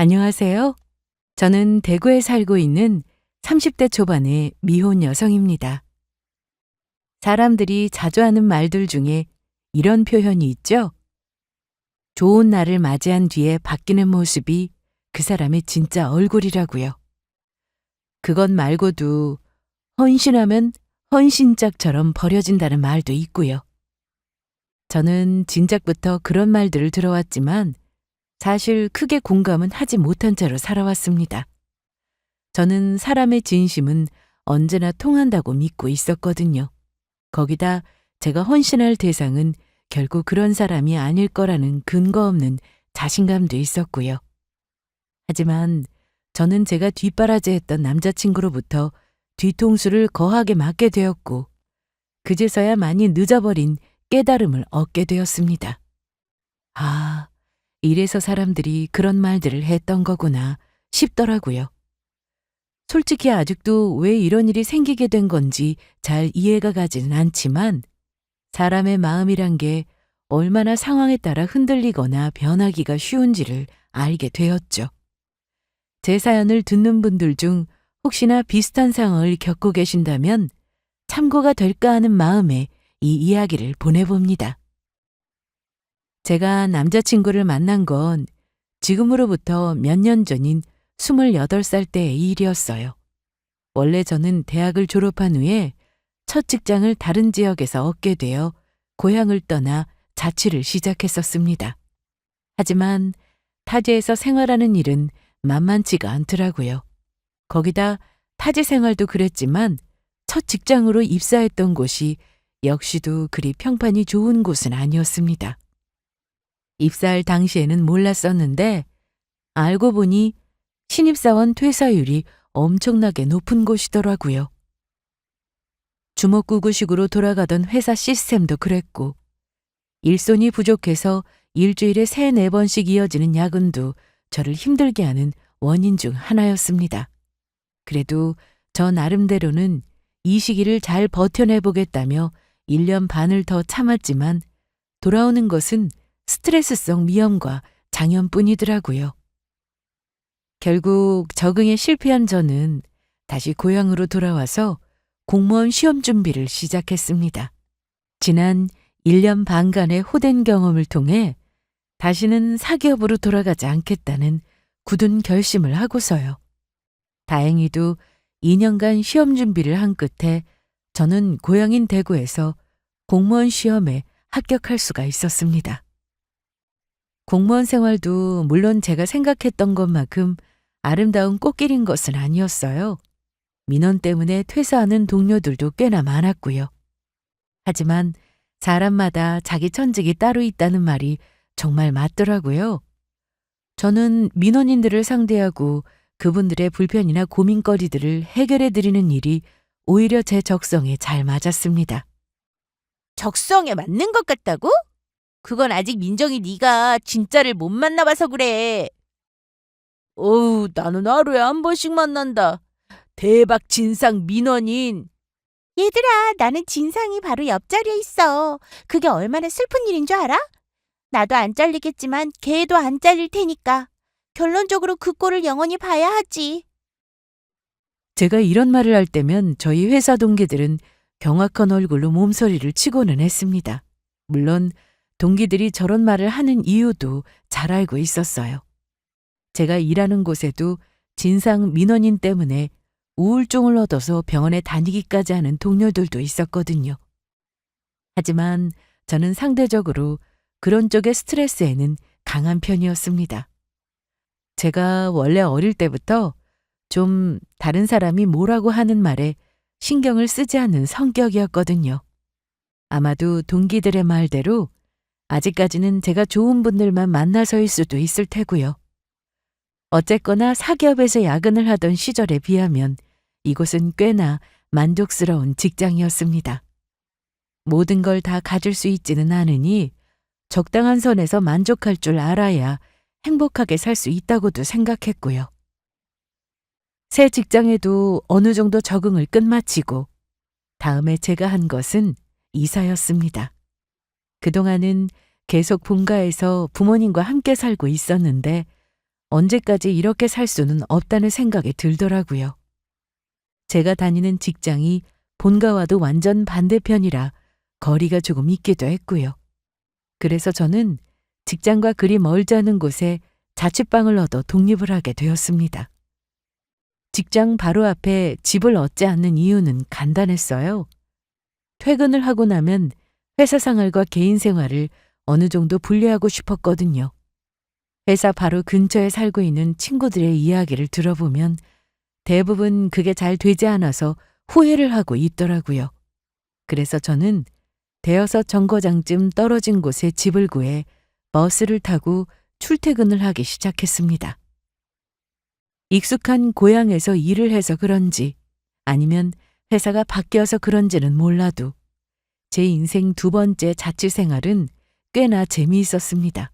안녕하세요. 저는 대구에 살고 있는 30대 초반의 미혼 여성입니다. 사람들이 자주 하는 말들 중에 이런 표현이 있죠. 좋은 날을 맞이한 뒤에 바뀌는 모습이 그 사람의 진짜 얼굴이라고요. 그것 말고도 헌신하면 헌신짝처럼 버려진다는 말도 있고요. 저는 진작부터 그런 말들을 들어왔지만 사실 크게 공감은 하지 못한 채로 살아왔습니다. 저는 사람의 진심은 언제나 통한다고 믿고 있었거든요. 거기다 제가 헌신할 대상은 결국 그런 사람이 아닐 거라는 근거 없는 자신감도 있었고요. 하지만 저는 제가 뒷바라지했던 남자친구로부터 뒤통수를 거하게 맞게 되었고 그제서야 많이 늦어버린 깨달음을 얻게 되었습니다. 아, 이래서 사람들이 그런 말들을 했던 거구나 싶더라고요. 솔직히 아직도 왜 이런 일이 생기게 된 건지 잘 이해가 가지는 않지만 사람의 마음이란 게 얼마나 상황에 따라 흔들리거나 변하기가 쉬운지를 알게 되었죠. 제 사연을 듣는 분들 중 혹시나 비슷한 상황을 겪고 계신다면 참고가 될까 하는 마음에 이 이야기를 보내봅니다. 제가 남자친구를 만난 건 지금으로부터 몇 년 전인 28살 때의 일이었어요. 원래 저는 대학을 졸업한 후에 첫 직장을 다른 지역에서 얻게 되어 고향을 떠나 자취를 시작했었습니다. 하지만 타지에서 생활하는 일은 만만치가 않더라고요. 거기다 타지 생활도 그랬지만 첫 직장으로 입사했던 곳이 역시도 그리 평판이 좋은 곳은 아니었습니다. 입사할 당시에는 몰랐었는데 알고 보니 신입사원 퇴사율이 엄청나게 높은 곳이더라고요. 주먹구구식으로 돌아가던 회사 시스템도 그랬고 일손이 부족해서 일주일에 3-4번씩 이어지는 야근도 저를 힘들게 하는 원인 중 하나였습니다. 그래도 저 나름대로는 이 시기를 잘 버텨내보겠다며 1년 반을 더 참았지만 돌아오는 것은 스트레스성 위염과 장염뿐이더라고요. 결국 적응에 실패한 저는 다시 고향으로 돌아와서 공무원 시험 준비를 시작했습니다. 지난 1년 반간의 호된 경험을 통해 다시는 사기업으로 돌아가지 않겠다는 굳은 결심을 하고서요. 다행히도 2년간 시험 준비를 한 끝에 저는 고향인 대구에서 공무원 시험에 합격할 수가 있었습니다. 공무원 생활도 물론 제가 생각했던 것만큼 아름다운 꽃길인 것은 아니었어요. 민원 때문에 퇴사하는 동료들도 꽤나 많았고요. 하지만 사람마다 자기 천직이 따로 있다는 말이 정말 맞더라고요. 저는 민원인들을 상대하고 그분들의 불편이나 고민거리들을 해결해 드리는 일이 오히려 제 적성에 잘 맞았습니다. 적성에 맞는 것 같다고? 그건 아직 민정이 네가 진짜를 못 만나봐서 그래. 어우, 나는 하루에 한 번씩 만난다. 대박 진상 민원인. 얘들아, 나는 진상이 바로 옆자리에 있어. 그게 얼마나 슬픈 일인 줄 알아? 나도 안 잘리겠지만 걔도 안 잘릴 테니까. 결론적으로 그 꼴을 영원히 봐야 하지. 제가 이런 말을 할 때면 저희 회사 동기들은 경악한 얼굴로 몸서리를 치고는 했습니다. 물론 동기들이 저런 말을 하는 이유도 잘 알고 있었어요. 제가 일하는 곳에도 진상 민원인 때문에 우울증을 얻어서 병원에 다니기까지 하는 동료들도 있었거든요. 하지만 저는 상대적으로 그런 쪽의 스트레스에는 강한 편이었습니다. 제가 원래 어릴 때부터 좀 다른 사람이 뭐라고 하는 말에 신경을 쓰지 않는 성격이었거든요. 아마도 동기들의 말대로 아직까지는 제가 좋은 분들만 만나서일 수도 있을 테고요. 어쨌거나 사기업에서 야근을 하던 시절에 비하면 이곳은 꽤나 만족스러운 직장이었습니다. 모든 걸 다 가질 수 있지는 않으니 적당한 선에서 만족할 줄 알아야 행복하게 살 수 있다고도 생각했고요. 새 직장에도 어느 정도 적응을 끝마치고 다음에 제가 한 것은 이사였습니다. 그동안은 계속 본가에서 부모님과 함께 살고 있었는데 언제까지 이렇게 살 수는 없다는 생각이 들더라고요. 제가 다니는 직장이 본가와도 완전 반대편이라 거리가 조금 있기도 했고요. 그래서 저는 직장과 그리 멀지 않은 곳에 자취방을 얻어 독립을 하게 되었습니다. 직장 바로 앞에 집을 얻지 않는 이유는 간단했어요. 퇴근을 하고 나면 회사 생활과 개인 생활을 어느 정도 분리하고 싶었거든요. 회사 바로 근처에 살고 있는 친구들의 이야기를 들어보면 대부분 그게 잘 되지 않아서 후회를 하고 있더라고요. 그래서 저는 대여섯 정거장쯤 떨어진 곳에 집을 구해 버스를 타고 출퇴근을 하기 시작했습니다. 익숙한 고향에서 일을 해서 그런지 아니면 회사가 바뀌어서 그런지는 몰라도 제 인생 두 번째 자취 생활은 꽤나 재미있었습니다.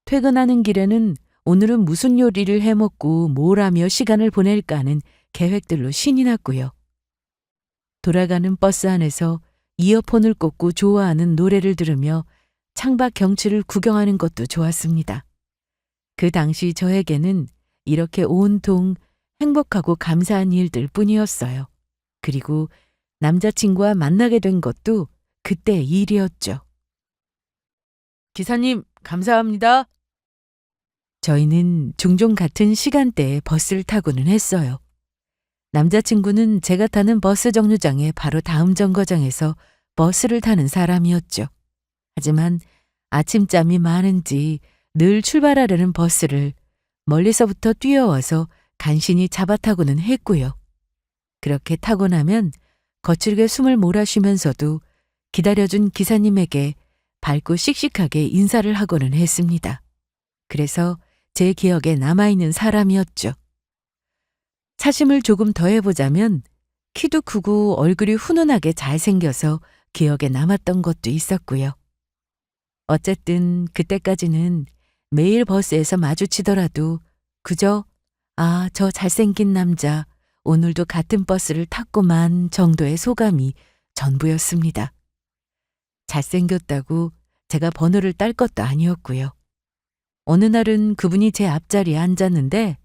퇴근하는 길에는 오늘은 무슨 요리를 해먹고 뭘 하며 시간을 보낼까 하는 계획들로 신이 났고요. 돌아가는 버스 안에서 이어폰을 꽂고 좋아하는 노래를 들으며 창밖 경치를 구경하는 것도 좋았습니다. 그 당시 저에게는 이렇게 온통 행복하고 감사한 일들 뿐이었어요. 그리고 남자친구와 만나게 된 것도 그때 일이었죠. 기사님, 감사합니다. 저희는 종종 같은 시간대에 버스를 타고는 했어요. 남자친구는 제가 타는 버스 정류장의 바로 다음 정거장에서 버스를 타는 사람이었죠. 하지만 아침잠이 많은지 늘 출발하려는 버스를 멀리서부터 뛰어와서 간신히 잡아타고는 했고요. 그렇게 타고 나면 거칠게 숨을 몰아쉬면서도 기다려준 기사님에게 밝고 씩씩하게 인사를 하고는 했습니다. 그래서 제 기억에 남아있는 사람이었죠. 사심을 조금 더 해보자면 키도 크고 얼굴이 훈훈하게 잘생겨서 기억에 남았던 것도 있었고요. 어쨌든 그때까지는 매일 버스에서 마주치더라도 그저 아, 저 잘생긴 남자 오늘도 같은 버스를 탔구만 정도의 소감이 전부였습니다. 잘생겼다고 제가 번호를 딸 것도 아니었고요. 어느 날은 그분이 제 앞자리에 앉았는데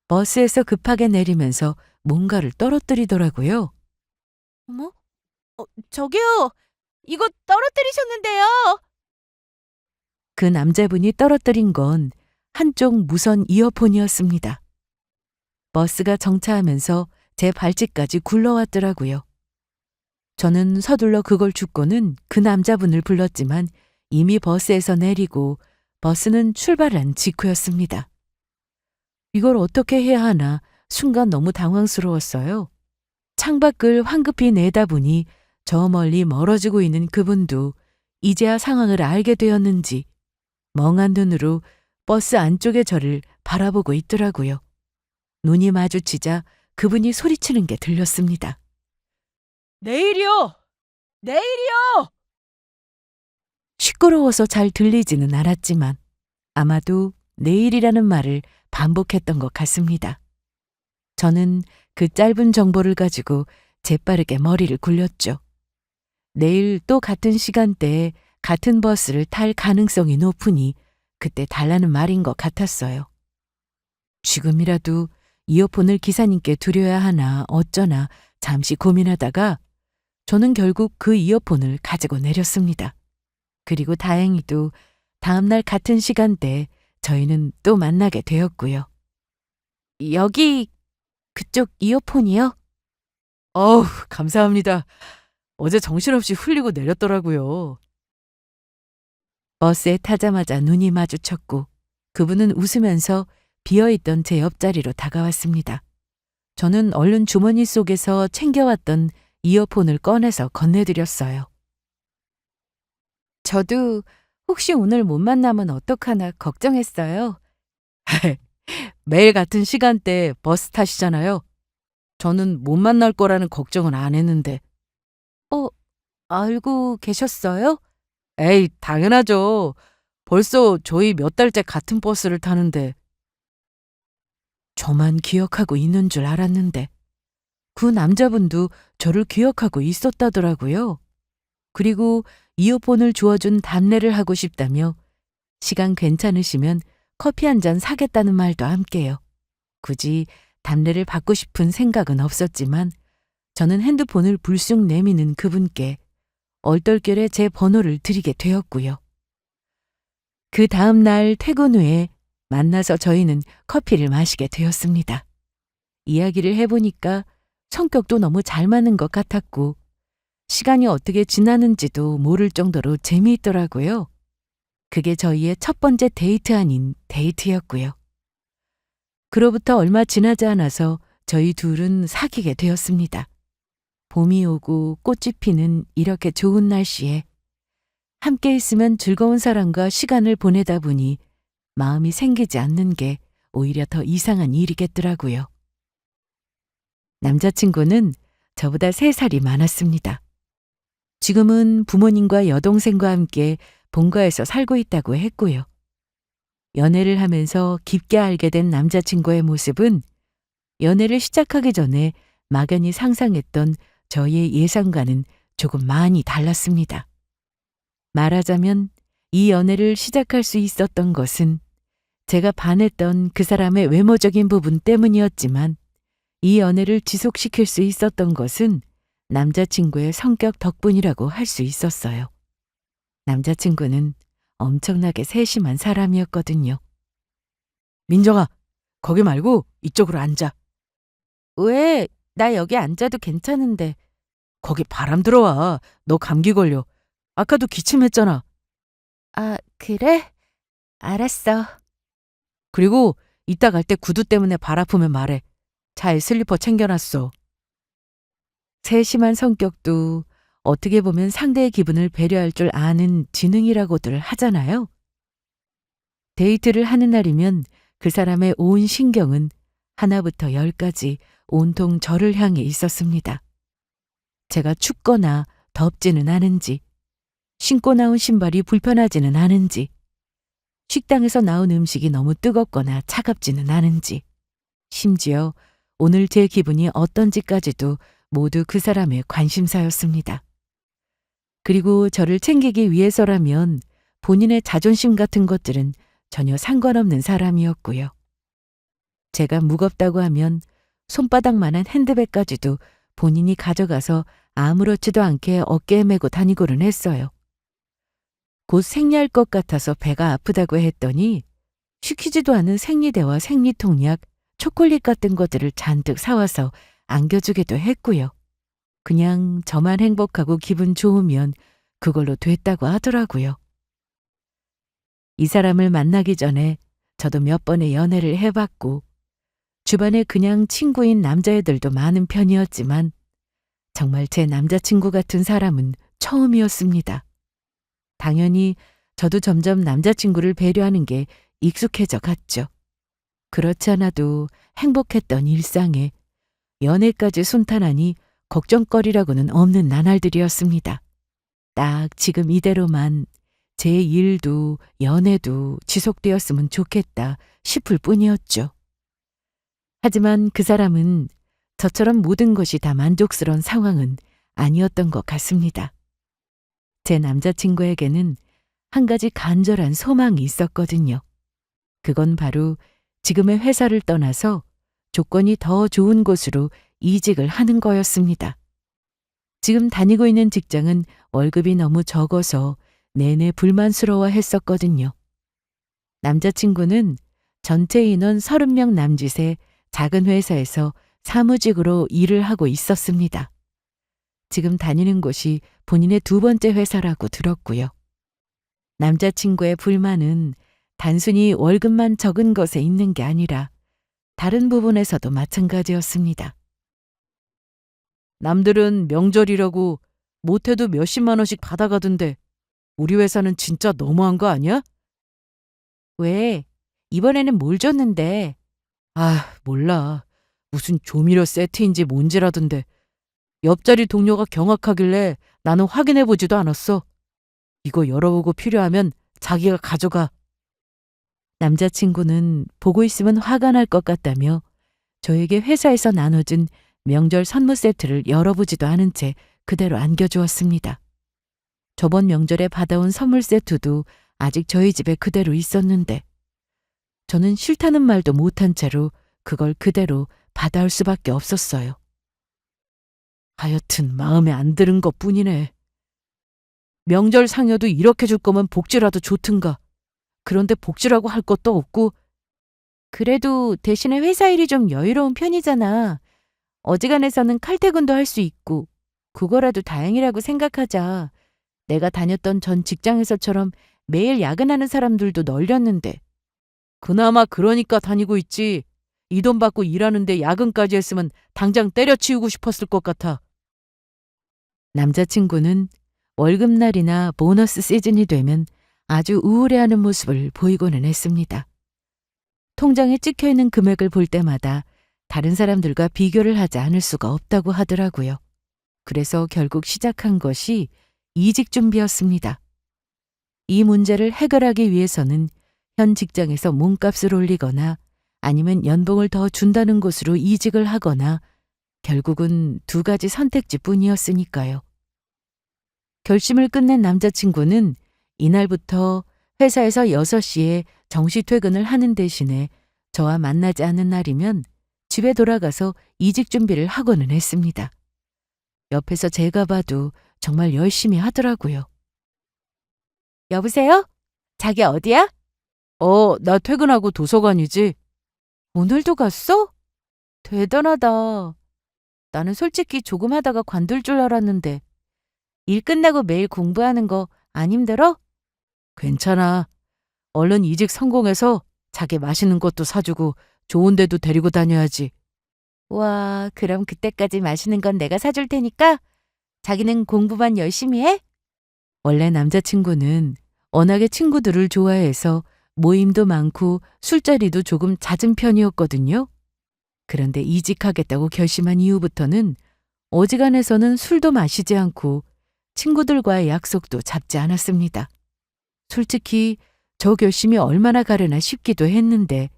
버스에서 급하게 내리면서 뭔가를 떨어뜨리더라고요. 어머? 저기요. 이거 떨어뜨리셨는데요. 그 남자분이 떨어뜨린 건 한쪽 무선 이어폰이었습니다. 버스가 정차하면서 제 발치까지 굴러왔더라고요. 저는 서둘러 그걸 줍고는 그 남자분을 불렀지만 이미 버스에서 내리고 버스는 출발한 직후였습니다. 이걸 어떻게 해야 하나 순간 너무 당황스러웠어요. 창밖을 황급히 내다보니 저 멀리 멀어지고 있는 그분도 이제야 상황을 알게 되었는지 멍한 눈으로 버스 안쪽의 저를 바라보고 있더라고요. 눈이 마주치자 그분이 소리치는 게 들렸습니다. 내일이요! 내일이요! 시끄러워서 잘 들리지는 않았지만 아마도 내일이라는 말을 반복했던 것 같습니다. 저는 그 짧은 정보를 가지고 재빠르게 머리를 굴렸죠. 내일 또 같은 시간대에 같은 버스를 탈 가능성이 높으니 그때 달라는 말인 것 같았어요. 지금이라도 이어폰을 기사님께 드려야 하나 어쩌나 잠시 고민하다가 저는 결국 그 이어폰을 가지고 내렸습니다. 그리고 다행히도 다음날 같은 시간대에 저희는 또 만나게 되었고요. 여기 그쪽 이어폰이요? 어우, 감사합니다. 어제 정신없이 흘리고 내렸더라고요. 버스에 타자마자 눈이 마주쳤고 그분은 웃으면서 비어있던 제 옆자리로 다가왔습니다. 저는 얼른 주머니 속에서 챙겨왔던 이어폰을 꺼내서 건네드렸어요. 저도 혹시 오늘 못 만나면 어떡하나 걱정했어요. 매일 같은 시간대에 버스 타시잖아요. 저는 못 만날 거라는 걱정은 안 했는데. 알고 계셨어요? 에이, 당연하죠. 벌써 저희 몇 달째 같은 버스를 타는데. 저만 기억하고 있는 줄 알았는데 그 남자분도 저를 기억하고 있었다더라고요. 그리고 이어폰을 주워준 답례를 하고 싶다며 시간 괜찮으시면 커피 한 잔 사겠다는 말도 함께요. 굳이 담례를 받고 싶은 생각은 없었지만 저는 핸드폰을 불쑥 내미는 그분께 얼떨결에 제 번호를 드리게 되었고요. 그 다음 날 퇴근 후에 만나서 저희는 커피를 마시게 되었습니다. 이야기를 해보니까 성격도 너무 잘 맞는 것 같았고 시간이 어떻게 지나는지도 모를 정도로 재미있더라고요. 그게 저희의 첫 번째 데이트 아닌 데이트였고요. 그로부터 얼마 지나지 않아서 저희 둘은 사귀게 되었습니다. 봄이 오고 꽃이 피는 이렇게 좋은 날씨에 함께 있으면 즐거운 사람과 시간을 보내다 보니 마음이 생기지 않는 게 오히려 더 이상한 일이겠더라고요. 남자친구는 저보다 3살이 많았습니다. 지금은 부모님과 여동생과 함께 본가에서 살고 있다고 했고요. 연애를 하면서 깊게 알게 된 남자친구의 모습은 연애를 시작하기 전에 막연히 상상했던 저의 예상과는 조금 많이 달랐습니다. 말하자면 이 연애를 시작할 수 있었던 것은 제가 반했던 그 사람의 외모적인 부분 때문이었지만 이 연애를 지속시킬 수 있었던 것은 남자친구의 성격 덕분이라고 할 수 있었어요. 남자친구는 엄청나게 세심한 사람이었거든요. 민정아, 거기 말고 이쪽으로 앉아. 왜? 나 여기 앉아도 괜찮은데. 거기 바람 들어와. 너 감기 걸려. 아까도 기침했잖아. 아, 그래? 알았어. 그리고 이따 갈 때 구두 때문에 발 아프면 말해. 차에 슬리퍼 챙겨놨어. 세심한 성격도 어떻게 보면 상대의 기분을 배려할 줄 아는 지능이라고들 하잖아요. 데이트를 하는 날이면 그 사람의 온 신경은 하나부터 10까지 온통 저를 향해 있었습니다. 제가 춥거나 덥지는 않은지, 신고 나온 신발이 불편하지는 않은지, 식당에서 나온 음식이 너무 뜨겁거나 차갑지는 않은지, 심지어 오늘 제 기분이 어떤지까지도 모두 그 사람의 관심사였습니다. 그리고 저를 챙기기 위해서라면 본인의 자존심 같은 것들은 전혀 상관없는 사람이었고요. 제가 무겁다고 하면 손바닥만한 핸드백까지도 본인이 가져가서 아무렇지도 않게 어깨에 메고 다니고는 했어요. 곧 생리할 것 같아서 배가 아프다고 했더니 시키지도 않은 생리대와 생리통약, 초콜릿 같은 것들을 잔뜩 사와서 안겨주기도 했고요. 그냥 저만 행복하고 기분 좋으면 그걸로 됐다고 하더라고요. 이 사람을 만나기 전에 저도 몇 번의 연애를 해봤고 주변에 그냥 친구인 남자애들도 많은 편이었지만 정말 제 남자친구 같은 사람은 처음이었습니다. 당연히 저도 점점 남자친구를 배려하는 게 익숙해져 갔죠. 그렇지 않아도 행복했던 일상에 연애까지 순탄하니 걱정거리라고는 없는 나날들이었습니다. 딱 지금 이대로만 제 일도 연애도 지속되었으면 좋겠다 싶을 뿐이었죠. 하지만 그 사람은 저처럼 모든 것이 다 만족스러운 상황은 아니었던 것 같습니다. 제 남자친구에게는 한 가지 간절한 소망이 있었거든요. 그건 바로 지금의 회사를 떠나서 조건이 더 좋은 곳으로 이직을 하는 거였습니다. 지금 다니고 있는 직장은 월급이 너무 적어서 내내 불만스러워 했었거든요. 남자친구는 전체 인원 30명 남짓의 작은 회사에서 사무직으로 일을 하고 있었습니다. 지금 다니는 곳이 본인의 2번째 회사라고 들었고요. 남자친구의 불만은 단순히 월급만 적은 것에 있는 게 아니라 다른 부분에서도 마찬가지였습니다. 남들은 명절이라고 못해도 몇십만 원씩 받아가던데 우리 회사는 진짜 너무한 거 아니야? 왜? 이번에는 뭘 줬는데? 아, 몰라. 무슨 조미료 세트인지 뭔지라던데 옆자리 동료가 경악하길래 나는 확인해보지도 않았어. 이거 열어보고 필요하면 자기가 가져가. 남자친구는 보고 있으면 화가 날 것 같다며 저에게 회사에서 나눠준 명절 선물 세트를 열어보지도 않은 채 그대로 안겨주었습니다. 저번 명절에 받아온 선물 세트도 아직 저희 집에 그대로 있었는데 저는 싫다는 말도 못한 채로 그걸 그대로 받아올 수밖에 없었어요. 하여튼 마음에 안 드는 것뿐이네. 명절 상여도 이렇게 줄 거면 복지라도 좋든가. 그런데 복지라고 할 것도 없고. 그래도 대신에 회사 일이 좀 여유로운 편이잖아. 어지간해서는 칼퇴근도 할 수 있고. 그거라도 다행이라고 생각하자. 내가 다녔던 전 직장에서처럼 매일 야근하는 사람들도 널렸는데. 그나마 그러니까 다니고 있지. 이 돈 받고 일하는데 야근까지 했으면 당장 때려치우고 싶었을 것 같아. 남자친구는 월급날이나 보너스 시즌이 되면 아주 우울해하는 모습을 보이고는 했습니다. 통장에 찍혀있는 금액을 볼 때마다 다른 사람들과 비교를 하지 않을 수가 없다고 하더라고요. 그래서 결국 시작한 것이 이직 준비였습니다. 이 문제를 해결하기 위해서는 현 직장에서 몸값을 올리거나 아니면 연봉을 더 준다는 곳으로 이직을 하거나 결국은 두 가지 선택지뿐이었으니까요. 결심을 끝낸 남자친구는 이날부터 회사에서 6시에 정시 퇴근을 하는 대신에 저와 만나지 않는 날이면 집에 돌아가서 이직 준비를 하고는 했습니다. 옆에서 제가 봐도 정말 열심히 하더라고요. 여보세요? 자기 어디야? 나 퇴근하고 도서관이지. 오늘도 갔어? 대단하다. 나는 솔직히 조금 하다가 관둘 줄 알았는데. 일 끝나고 매일 공부하는 거 안 힘들어? 괜찮아. 얼른 이직 성공해서 자기 맛있는 것도 사주고 좋은 데도 데리고 다녀야지. 와, 그럼 그때까지 맛있는 건 내가 사줄 테니까 자기는 공부만 열심히 해? 원래 남자친구는 워낙에 친구들을 좋아해서 모임도 많고 술자리도 조금 잦은 편이었거든요. 그런데 이직하겠다고 결심한 이후부터는 어지간해서는 술도 마시지 않고 친구들과의 약속도 잡지 않았습니다. 솔직히 저 결심이 얼마나 가려나 싶기도 했는데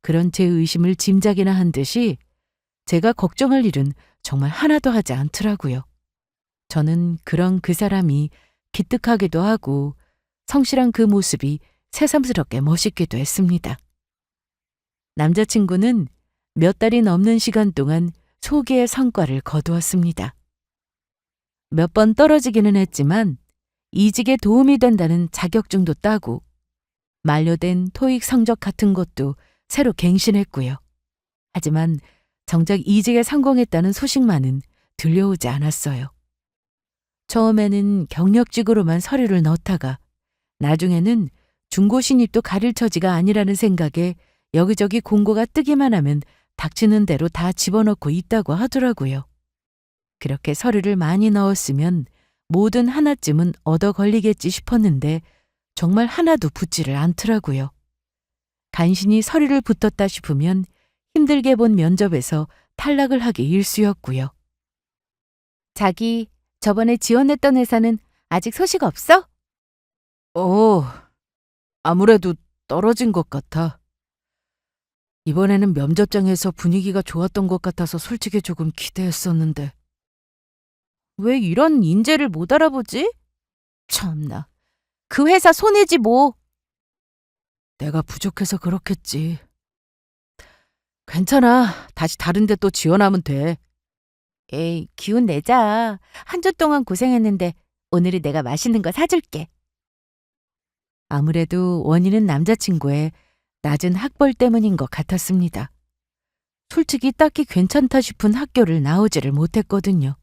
그런 제 의심을 짐작이나 한 듯이 제가 걱정할 일은 정말 하나도 하지 않더라고요. 저는 그런 그 사람이 기특하기도 하고 성실한 그 모습이 새삼스럽게 멋있기도 했습니다. 남자친구는 몇 달이 넘는 시간 동안 소기의 성과를 거두었습니다. 몇 번 떨어지기는 했지만 이직에 도움이 된다는 자격증도 따고 만료된 토익 성적 같은 것도 새로 갱신했고요. 하지만 정작 이직에 성공했다는 소식만은 들려오지 않았어요. 처음에는 경력직으로만 서류를 넣다가 나중에는 중고 신입도 가릴 처지가 아니라는 생각에 여기저기 공고가 뜨기만 하면 닥치는 대로 다 집어넣고 있다고 하더라고요. 그렇게 서류를 많이 넣었으면 뭐든 하나쯤은 얻어 걸리겠지 싶었는데 정말 하나도 붙지를 않더라고요. 간신히 서류를 붙었다 싶으면 힘들게 본 면접에서 탈락을 하기 일쑤였고요. 자기, 저번에 지원했던 회사는 아직 소식 없어? 아무래도 떨어진 것 같아. 이번에는 면접장에서 분위기가 좋았던 것 같아서 솔직히 조금 기대했었는데. 왜 이런 인재를 못 알아보지? 참나. 그 회사 손해지 뭐. 내가 부족해서 그렇겠지. 괜찮아. 다시 다른 데 또 지원하면 돼. 에이, 기운 내자. 한 주 동안 고생했는데 오늘은 내가 맛있는 거 사줄게. 아무래도 원인은 남자친구의 낮은 학벌 때문인 것 같았습니다. 솔직히 딱히 괜찮다 싶은 학교를 나오지를 못했거든요.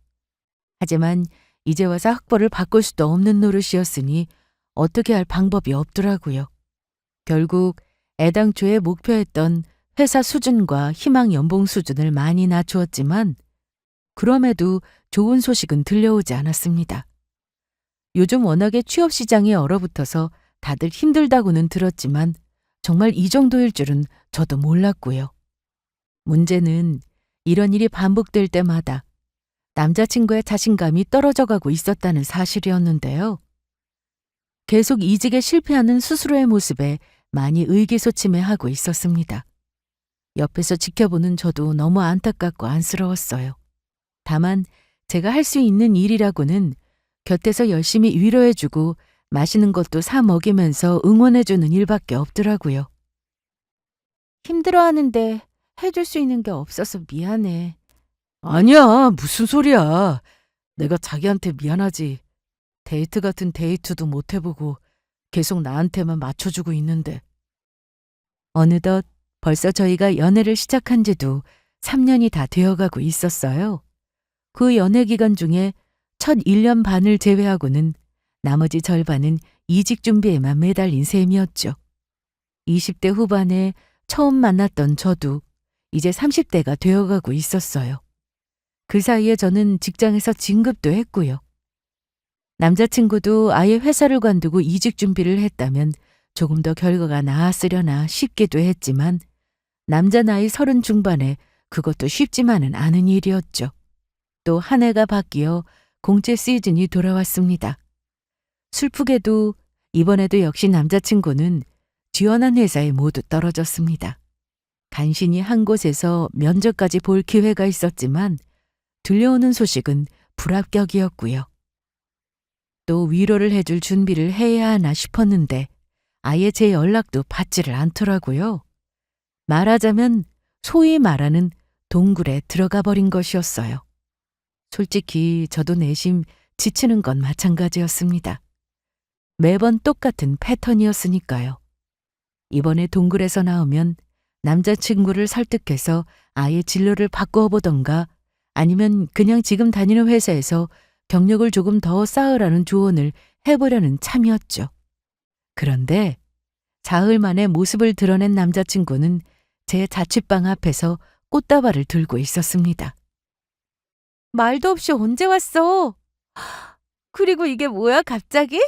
하지만 이제 와서 학벌을 바꿀 수도 없는 노릇이었으니 어떻게 할 방법이 없더라고요. 결국 애당초에 목표했던 회사 수준과 희망 연봉 수준을 많이 낮추었지만 그럼에도 좋은 소식은 들려오지 않았습니다. 요즘 워낙에 취업 시장이 얼어붙어서 다들 힘들다고는 들었지만 정말 이 정도일 줄은 저도 몰랐고요. 문제는 이런 일이 반복될 때마다 남자친구의 자신감이 떨어져가고 있었다는 사실이었는데요. 계속 이직에 실패하는 스스로의 모습에 많이 의기소침해하고 있었습니다. 옆에서 지켜보는 저도 너무 안타깝고 안쓰러웠어요. 다만 제가 할 수 있는 일이라고는 곁에서 열심히 위로해주고 맛있는 것도 사 먹이면서 응원해주는 일밖에 없더라고요. 힘들어하는데 해줄 수 있는 게 없어서 미안해. 아니야, 무슨 소리야. 내가 자기한테 미안하지. 데이트 같은 데이트도 못 해보고 계속 나한테만 맞춰주고 있는데. 어느덧 벌써 저희가 연애를 시작한 지도 3년이 다 되어가고 있었어요. 그 연애 기간 중에 첫 1년 반을 제외하고는 나머지 절반은 이직 준비에만 매달린 셈이었죠. 20대 후반에 처음 만났던 저도 이제 30대가 되어가고 있었어요. 그 사이에 저는 직장에서 진급도 했고요. 남자친구도 아예 회사를 관두고 이직 준비를 했다면 조금 더 결과가 나았으려나 싶기도 했지만 남자 나이 30 중반에 그것도 쉽지만은 않은 일이었죠. 또 한 해가 바뀌어 공채 시즌이 돌아왔습니다. 슬프게도 이번에도 역시 남자친구는 지원한 회사에 모두 떨어졌습니다. 간신히 한 곳에서 면접까지 볼 기회가 있었지만 들려오는 소식은 불합격이었고요. 또 위로를 해줄 준비를 해야 하나 싶었는데 아예 제 연락도 받지를 않더라고요. 말하자면 소위 말하는 동굴에 들어가 버린 것이었어요. 솔직히 저도 내심 지치는 건 마찬가지였습니다. 매번 똑같은 패턴이었으니까요. 이번에 동굴에서 나오면 남자친구를 설득해서 아예 진로를 바꾸어 보던가 아니면 그냥 지금 다니는 회사에서 경력을 조금 더 쌓으라는 조언을 해보려는 참이었죠. 그런데 사흘 만에 모습을 드러낸 남자친구는 제 자취방 앞에서 꽃다발을 들고 있었습니다. 말도 없이 언제 왔어? 그리고 이게 뭐야 갑자기?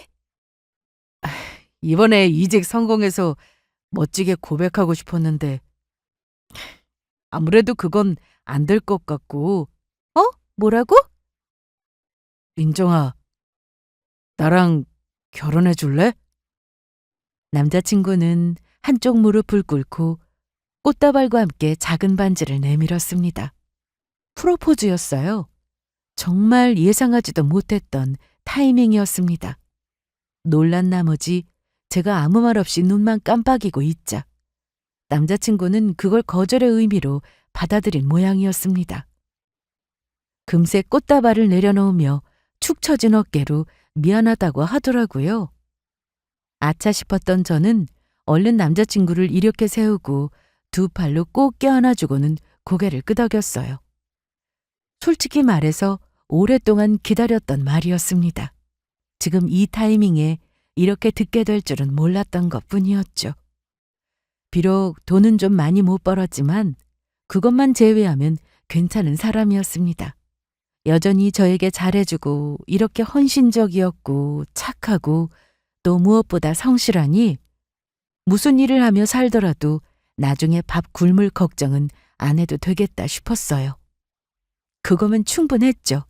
이번에 이직 성공해서 멋지게 고백하고 싶었는데 아무래도 그건 안 될 것 같고. 뭐라고? 민정아, 나랑 결혼해 줄래? 남자친구는 한쪽 무릎을 꿇고 꽃다발과 함께 작은 반지를 내밀었습니다. 프로포즈였어요. 정말 예상하지도 못했던 타이밍이었습니다. 놀란 나머지 제가 아무 말 없이 눈만 깜빡이고 있자 남자친구는 그걸 거절의 의미로 받아들인 모양이었습니다. 금세 꽃다발을 내려놓으며 축 처진 어깨로 미안하다고 하더라고요. 아차 싶었던 저는 얼른 남자친구를 이렇게 세우고 두 팔로 꼭 껴안아주고는 고개를 끄덕였어요. 솔직히 말해서 오랫동안 기다렸던 말이었습니다. 지금 이 타이밍에 이렇게 듣게 될 줄은 몰랐던 것뿐이었죠. 비록 돈은 좀 많이 못 벌었지만 그것만 제외하면 괜찮은 사람이었습니다. 여전히 저에게 잘해주고 이렇게 헌신적이었고 착하고 또 무엇보다 성실하니 무슨 일을 하며 살더라도 나중에 밥 굶을 걱정은 안 해도 되겠다 싶었어요. 그거면 충분했죠.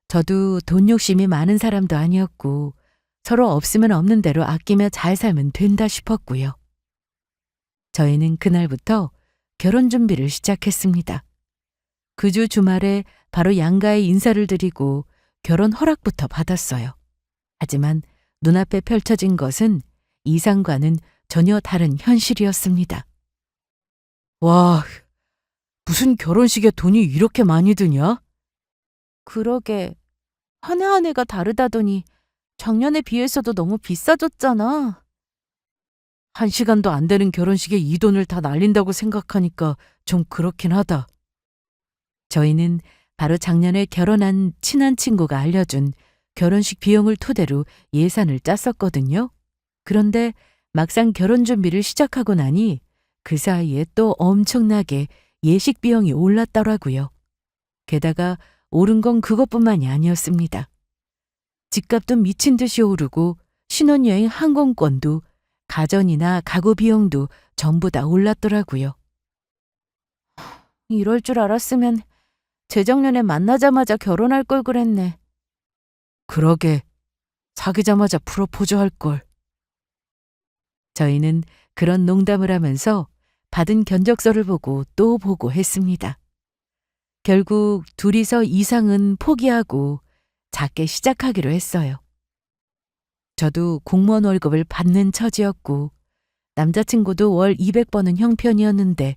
저도 돈 욕심이 많은 사람도 아니었고 서로 없으면 없는 대로 아끼며 잘 살면 된다 싶었고요. 저희는 그날부터 결혼 준비를 시작했습니다. 그 주 주말에 바로 양가에 인사를 드리고 결혼 허락부터 받았어요. 하지만 눈앞에 펼쳐진 것은 이상과는 전혀 다른 현실이었습니다. 와, 무슨 결혼식에 돈이 이렇게 많이 드냐? 그러게, 한 해 한 해가 다르다더니 작년에 비해서도 너무 비싸졌잖아. 1시간도 안 되는 결혼식에 이 돈을 다 날린다고 생각하니까 좀 그렇긴 하다. 저희는 바로 작년에 결혼한 친한 친구가 알려준 결혼식 비용을 토대로 예산을 짰었거든요. 그런데 막상 결혼 준비를 시작하고 나니 그 사이에 또 엄청나게 예식 비용이 올랐더라고요. 게다가 오른 건 그것뿐만이 아니었습니다. 집값도 미친 듯이 오르고 신혼여행 항공권도 가전이나 가구 비용도 전부 다 올랐더라고요. 이럴 줄 알았으면 재작년에 만나자마자 결혼할 걸 그랬네. 그러게, 사귀자마자 프로포즈 할 걸. 저희는 그런 농담을 하면서 받은 견적서를 보고 또 보고 했습니다. 결국 둘이서 이상은 포기하고 작게 시작하기로 했어요. 저도 공무원 월급을 받는 처지였고 남자친구도 월 200번은 형편이었는데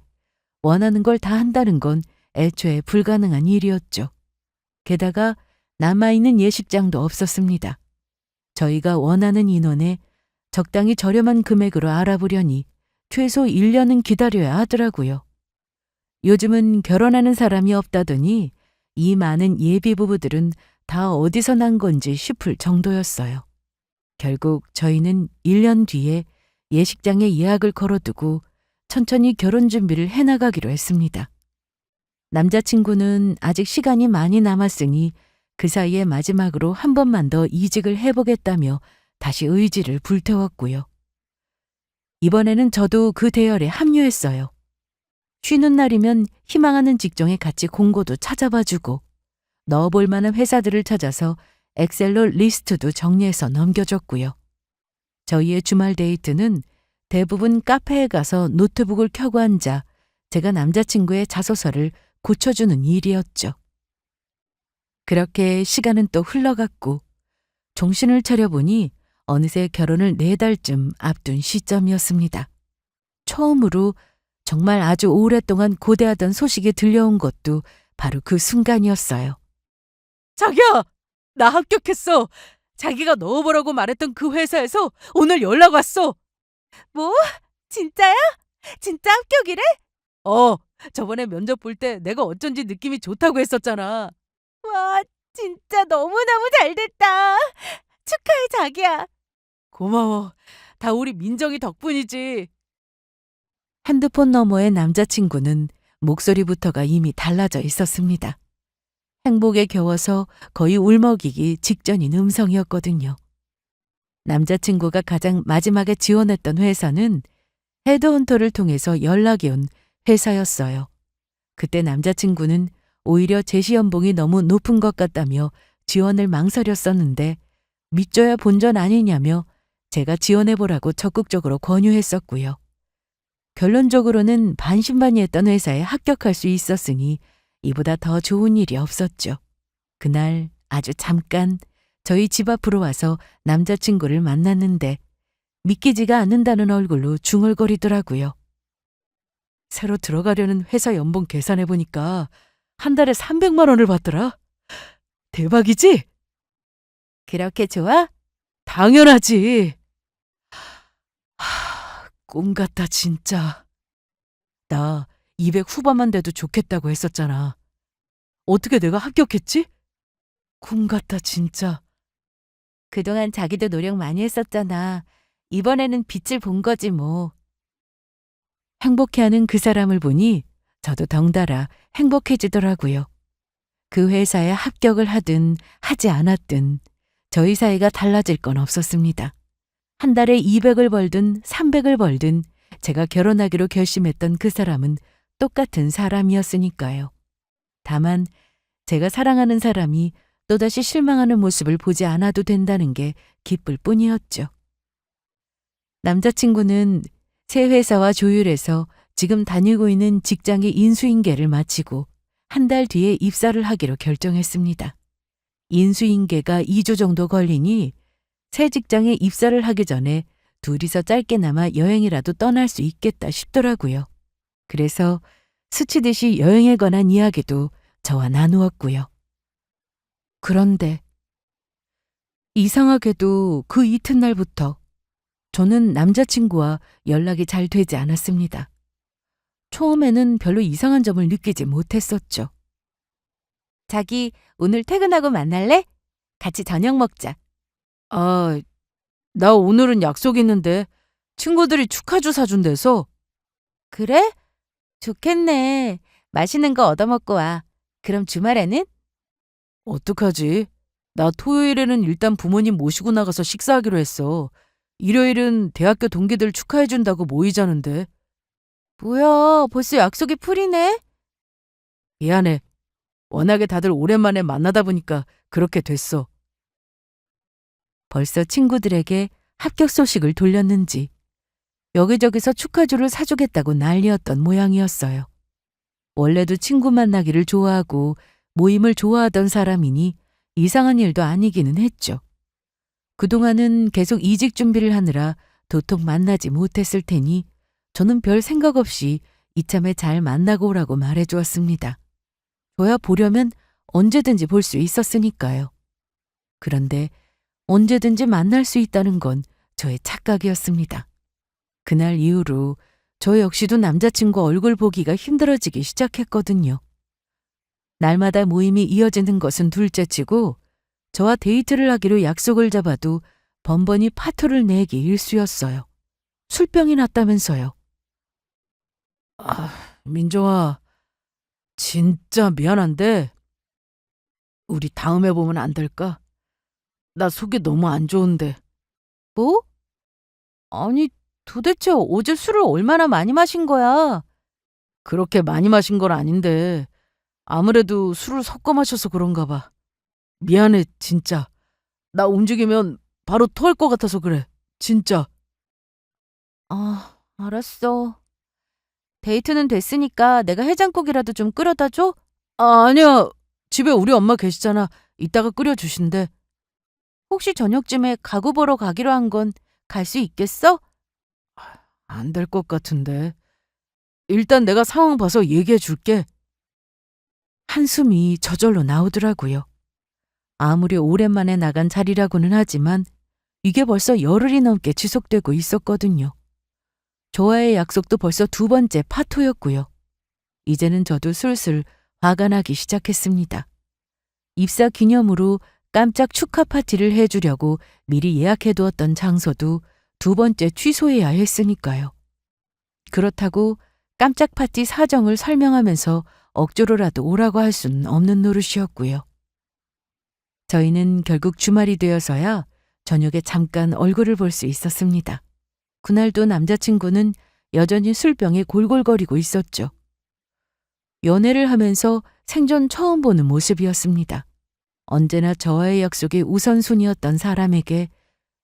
원하는 걸 다 한다는 건 애초에 불가능한 일이었죠. 게다가 남아있는 예식장도 없었습니다. 저희가 원하는 인원에 적당히 저렴한 금액으로 알아보려니 최소 1년은 기다려야 하더라고요. 요즘은 결혼하는 사람이 없다더니 이 많은 예비 부부들은 다 어디서 난 건지 싶을 정도였어요. 결국 저희는 1년 뒤에 예식장에 예약을 걸어두고 천천히 결혼 준비를 해나가기로 했습니다. 남자친구는 아직 시간이 많이 남았으니 그 사이에 마지막으로 한 번만 더 이직을 해보겠다며 다시 의지를 불태웠고요. 이번에는 저도 그 대열에 합류했어요. 쉬는 날이면 희망하는 직종에 같이 공고도 찾아봐주고 넣어볼 만한 회사들을 찾아서 엑셀로 리스트도 정리해서 넘겨줬고요. 저희의 주말 데이트는 대부분 카페에 가서 노트북을 켜고 앉아 제가 남자친구의 자소서를 고쳐주는 일이었죠. 그렇게 시간은 또 흘러갔고 정신을 차려보니 어느새 결혼을 4달쯤 앞둔 시점이었습니다. 처음으로 정말 아주 오랫동안 고대하던 소식이 들려온 것도 바로 그 순간이었어요. 자기야, 나 합격했어. 자기가 넣어보라고 말했던 그 회사에서 오늘 연락 왔어. 뭐? 진짜야? 진짜 합격이래? 저번에 면접 볼 때 내가 어쩐지 느낌이 좋다고 했었잖아. 와, 진짜 너무너무 잘됐다. 축하해, 자기야. 고마워. 다 우리 민정이 덕분이지. 핸드폰 너머의 남자친구는 목소리부터가 이미 달라져 있었습니다. 행복에 겨워서 거의 울먹이기 직전인 음성이었거든요. 남자친구가 가장 마지막에 지원했던 회사는 헤드헌터를 통해서 연락이 온 회사였어요. 그때 남자친구는 오히려 제시 연봉이 너무 높은 것 같다며 지원을 망설였었는데 믿져야 본전 아니냐며 제가 지원해보라고 적극적으로 권유했었고요. 결론적으로는 반신반의했던 회사에 합격할 수 있었으니 이보다 더 좋은 일이 없었죠. 그날 아주 잠깐 저희 집 앞으로 와서 남자친구를 만났는데 믿기지가 않는다는 얼굴로 중얼거리더라고요. 새로 들어가려는 회사 연봉 계산해보니까 한 달에 300만 원을 받더라. 대박이지? 그렇게 좋아? 당연하지. 꿈 같다 진짜. 나 200 후반만 돼도 좋겠다고 했었잖아. 어떻게 내가 합격했지? 꿈 같다 진짜. 그동안 자기도 노력 많이 했었잖아. 이번에는 빛을 본 거지 뭐. 행복해하는 그 사람을 보니 저도 덩달아 행복해지더라고요. 그 회사에 합격을 하든 하지 않았든 저희 사이가 달라질 건 없었습니다. 한 달에 200을 벌든 300을 벌든 제가 결혼하기로 결심했던 그 사람은 똑같은 사람이었으니까요. 다만 제가 사랑하는 사람이 또다시 실망하는 모습을 보지 않아도 된다는 게 기쁠 뿐이었죠. 남자친구는 새 회사와 조율해서 지금 다니고 있는 직장의 인수인계를 마치고 한 달 뒤에 입사를 하기로 결정했습니다. 인수인계가 2주 정도 걸리니 새 직장에 입사를 하기 전에 둘이서 짧게나마 여행이라도 떠날 수 있겠다 싶더라고요. 그래서 스치듯이 여행에 관한 이야기도 저와 나누었고요. 그런데 이상하게도 그 이튿날부터 저는 남자친구와 연락이 잘 되지 않았습니다. 처음에는 별로 이상한 점을 느끼지 못했었죠. 자기 오늘 퇴근하고 만날래? 같이 저녁 먹자. 나 오늘은 약속 있는데 친구들이 축하주 사준대서. 그래? 좋겠네. 맛있는 거 얻어먹고 와. 그럼 주말에는? 어떡하지? 나 토요일에는 일단 부모님 모시고 나가서 식사하기로 했어. 일요일은 대학교 동기들 축하해준다고 모이자는데. 뭐야, 벌써 약속이 풀이네? 미안해. 워낙에 다들 오랜만에 만나다 보니까 그렇게 됐어. 벌써 친구들에게 합격 소식을 돌렸는지 여기저기서 축하주를 사주겠다고 난리였던 모양이었어요. 원래도 친구 만나기를 좋아하고 모임을 좋아하던 사람이니 이상한 일도 아니기는 했죠. 그동안은 계속 이직 준비를 하느라 도통 만나지 못했을 테니 저는 별 생각 없이 이참에 잘 만나고 오라고 말해주었습니다. 저야 보려면 언제든지 볼 수 있었으니까요. 그런데 언제든지 만날 수 있다는 건 저의 착각이었습니다. 그날 이후로 저 역시도 남자친구 얼굴 보기가 힘들어지기 시작했거든요. 날마다 모임이 이어지는 것은 둘째치고 저와 데이트를 하기로 약속을 잡아도 번번이 파토를 내기 일쑤였어요. 술병이 났다면서요. 민정아, 진짜 미안한데 우리 다음에 보면 안 될까? 나 속이 너무 안 좋은데. 뭐? 아니, 도대체 어제 술을 얼마나 많이 마신 거야? 그렇게 많이 마신 건 아닌데 아무래도 술을 섞어 마셔서 그런가 봐. 미안해, 진짜. 나 움직이면 바로 토할 것 같아서 그래. 진짜. 알았어. 데이트는 됐으니까 내가 해장국이라도 좀 끓여다 줘? 아니야. 집에 우리 엄마 계시잖아. 이따가 끓여주신대. 혹시 저녁쯤에 가구 보러 가기로 한 건 갈 수 있겠어? 안 될 것 같은데. 일단 내가 상황 봐서 얘기해 줄게. 한숨이 저절로 나오더라고요. 아무리 오랜만에 나간 자리라고는 하지만 이게 벌써 열흘이 넘게 지속되고 있었거든요. 저와의 약속도 벌써 2번째 파토였고요. 이제는 저도 슬슬 화가 나기 시작했습니다. 입사 기념으로 깜짝 축하 파티를 해주려고 미리 예약해두었던 장소도 2번째 취소해야 했으니까요. 그렇다고 깜짝 파티 사정을 설명하면서 억지로라도 오라고 할 수는 없는 노릇이었고요. 저희는 결국 주말이 되어서야 저녁에 잠깐 얼굴을 볼 수 있었습니다. 그날도 남자친구는 여전히 술병에 골골거리고 있었죠. 연애를 하면서 생전 처음 보는 모습이었습니다. 언제나 저와의 약속이 우선순위였던 사람에게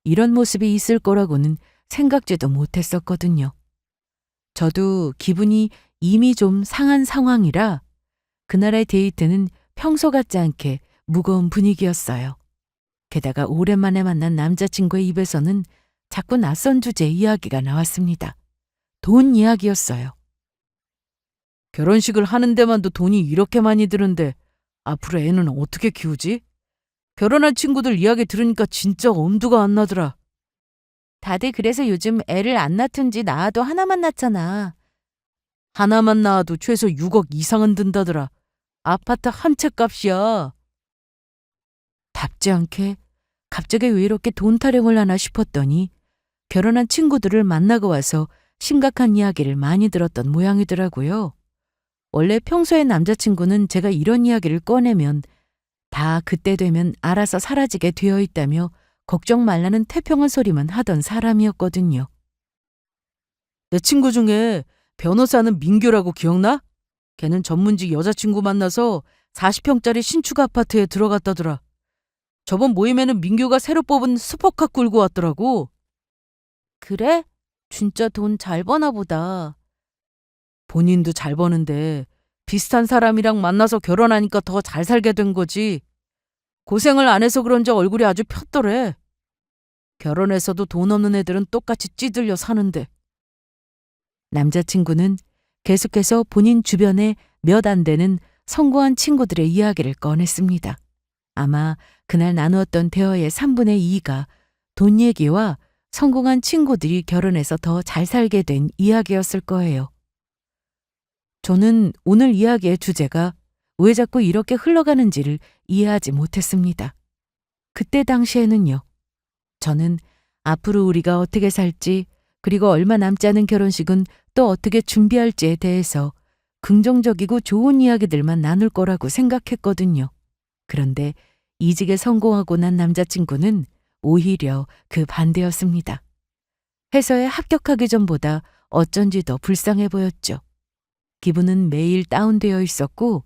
이런 모습이 있을 거라고는 생각지도 못했었거든요. 저도 기분이 이미 좀 상한 상황이라 그날의 데이트는 평소 같지 않게 무거운 분위기였어요. 게다가 오랜만에 만난 남자친구의 입에서는 자꾸 낯선 주제 이야기가 나왔습니다. 돈 이야기였어요. 결혼식을 하는 데만도 돈이 이렇게 많이 드는데 앞으로 애는 어떻게 키우지? 결혼한 친구들 이야기 들으니까 진짜 엄두가 안 나더라. 다들 그래서 요즘 애를 안 낳든지 낳아도 하나만 낳잖아. 하나만 낳아도 최소 6억 이상은 든다더라. 아파트 한 채 값이야. 답지 않게 갑자기 왜 이렇게 돈 타령을 하나 싶었더니 결혼한 친구들을 만나고 와서 심각한 이야기를 많이 들었던 모양이더라고요. 원래 평소에 남자친구는 제가 이런 이야기를 꺼내면 다 그때 되면 알아서 사라지게 되어 있다며 걱정 말라는 태평한 소리만 하던 사람이었거든요. 내 친구 중에 변호사는 민규라고 기억나? 걔는 전문직 여자친구 만나서 40평짜리 신축 아파트에 들어갔다더라. 저번 모임에는 민규가 새로 뽑은 슈퍼카 끌고 왔더라고. 그래? 진짜 돈 잘 버나 보다. 본인도 잘 버는데 비슷한 사람이랑 만나서 결혼하니까 더 잘 살게 된 거지. 고생을 안 해서 그런지 얼굴이 아주 폈더래. 결혼해서도 돈 없는 애들은 똑같이 찌들려 사는데. 남자친구는 계속해서 본인 주변에 몇 안 되는 성공한 친구들의 이야기를 꺼냈습니다. 아마 그날 나누었던 대화의 3분의 2가 돈 얘기와 성공한 친구들이 결혼해서 더 잘 살게 된 이야기였을 거예요. 저는 오늘 이야기의 주제가 왜 자꾸 이렇게 흘러가는지를 이해하지 못했습니다. 그때 당시에는요. 저는 앞으로 우리가 어떻게 살지 그리고 얼마 남지 않은 결혼식은 또 어떻게 준비할지에 대해서 긍정적이고 좋은 이야기들만 나눌 거라고 생각했거든요. 그런데 이직에 성공하고 난 남자친구는 오히려 그 반대였습니다. 회사에 합격하기 전보다 어쩐지 더 불쌍해 보였죠. 기분은 매일 다운되어 있었고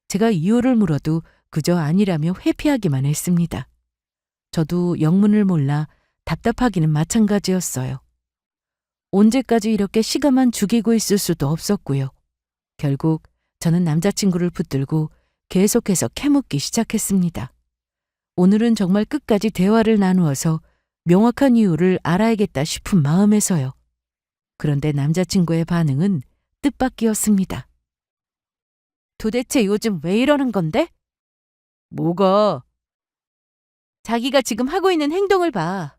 제가 이유를 물어도 그저 아니라며 회피하기만 했습니다. 저도 영문을 몰라 답답하기는 마찬가지였어요. 언제까지 이렇게 시간만 죽이고 있을 수도 없었고요. 결국 저는 남자친구를 붙들고 계속해서 캐묻기 시작했습니다. 오늘은 정말 끝까지 대화를 나누어서 명확한 이유를 알아야겠다 싶은 마음에서요. 그런데 남자친구의 반응은 뜻밖이었습니다. 도대체 요즘 왜 이러는 건데? 뭐가? 자기가 지금 하고 있는 행동을 봐.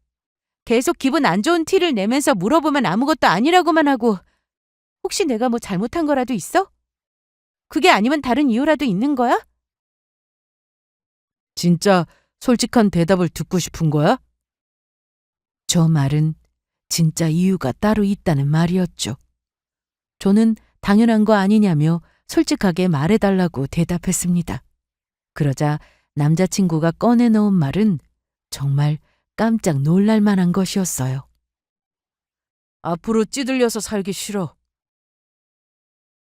계속 기분 안 좋은 티를 내면서 물어보면 아무것도 아니라고만 하고 혹시 내가 뭐 잘못한 거라도 있어? 그게 아니면 다른 이유라도 있는 거야? 진짜 솔직한 대답을 듣고 싶은 거야? 저 말은 진짜 이유가 따로 있다는 말이었죠. 저는 당연한 거 아니냐며 솔직하게 말해달라고 대답했습니다. 그러자 남자친구가 꺼내놓은 말은 정말 깜짝 놀랄 만한 것이었어요. 앞으로 찌들려서 살기 싫어.